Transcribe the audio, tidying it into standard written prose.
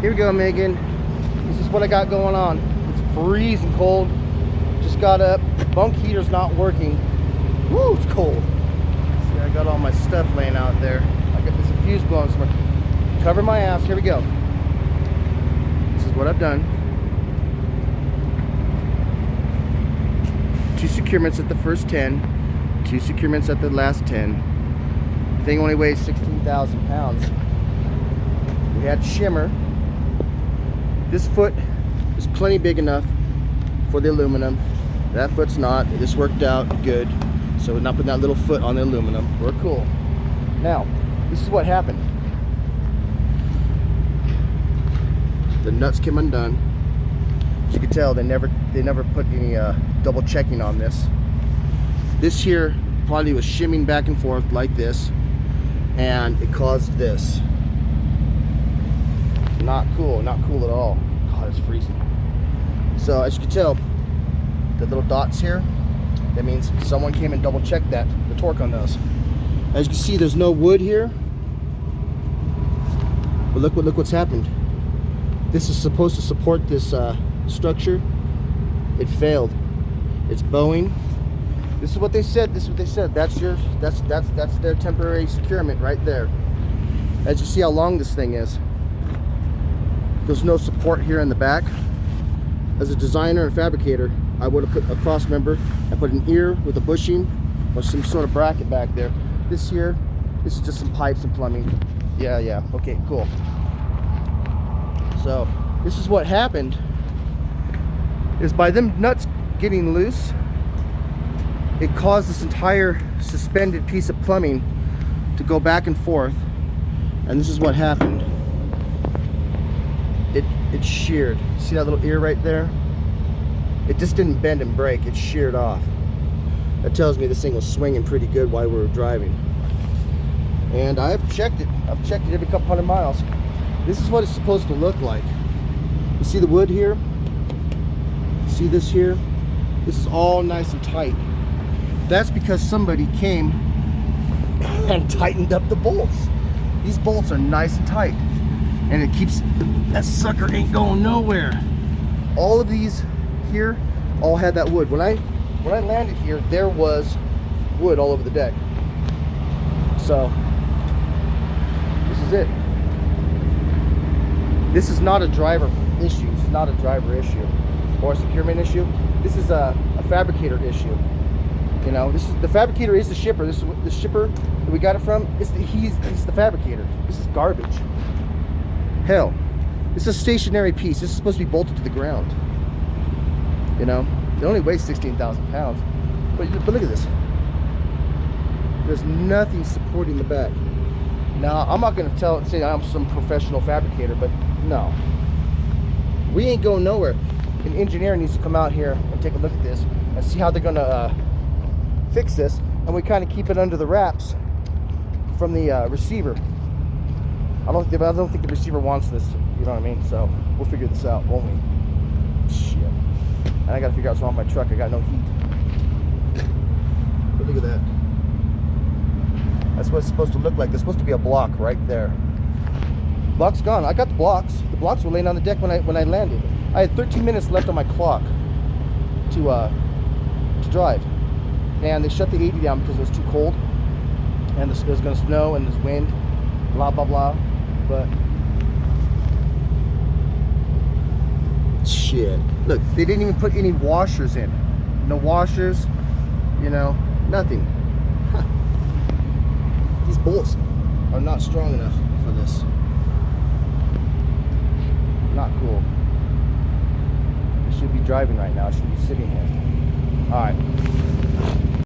Here we go, Megan. This is what I got going on. It's freezing cold. Just got up. Bunk heater's not working. Woo, it's cold. See, I got all my stuff laying out there. I got this fuse blowing somewhere. Cover my ass. Here we go. This is what I've done. 2 securements at the first 10. 2 securements at the last 10. The thing only weighs 16,000 pounds. We had shimmer. This foot is plenty big enough for the aluminum. That foot's not. This worked out good. So we're not putting that little foot on the aluminum. We're cool. Now, this is what happened. The nuts came undone. As you can tell, they never put any double checking on this. This here probably was shimming back and forth like this, and it caused this. Not cool at all. God, it's freezing. So as you can tell, the little dots here, that means someone came and double checked the torque on those. As you can see, there's no wood here, but look what's happened. This is supposed to support this structure. It failed. It's bowing. This is what they said. That's their temporary securement right there. As you see how long this thing is. There's no support here in the back. As a designer and fabricator, I would have put a cross member and put an ear with a bushing or some sort of bracket back there. This here, this is just some pipes and plumbing. Yeah, okay, cool. So this is what happened, is by them nuts getting loose, it caused this entire suspended piece of plumbing to go back and forth, and this is what happened. It sheared. See that little ear right there? It just didn't bend and break, it sheared off. That tells me this thing was swinging pretty good while we were driving. And I've checked it every couple hundred miles. This is what it's supposed to look like. You see the wood here? See this here? This is all nice and tight. That's because somebody came and tightened up the bolts. These bolts are nice and tight. And it keeps, that sucker ain't going nowhere. All of these here all had that wood. When I landed here, there was wood all over the deck. So this is it. This is not a driver issue. This is not a driver issue or a securement issue. This is a fabricator issue. You know, this is the fabricator is the shipper. This is the shipper that we got it from. He's the fabricator. This is garbage. Hell, this is a stationary piece. This is supposed to be bolted to the ground. You know, it only weighs 16,000 pounds. But look at this. There's nothing supporting the back. Now, I'm not going to say I'm some professional fabricator, but no. We ain't going nowhere. An engineer needs to come out here and take a look at this and see how they're going to fix this. And we kind of keep it under the wraps from the receiver. I don't think the receiver wants this, you know what I mean? So we'll figure this out, won't we? Shit. And I gotta figure out what's wrong with my truck. I got no heat. But look at that. That's what it's supposed to look like. There's supposed to be a block right there. Block's gone. I got the blocks. The blocks were laying on the deck when I landed. I had 13 minutes left on my clock to drive. And they shut the 80 down because it was too cold. And it was gonna snow and there's wind. Blah, blah, blah. But shit, look, they didn't even put any washers in. No washers, you know, nothing. These bolts are not strong enough for this. Not cool. I should be driving right now. I should be sitting here. All right.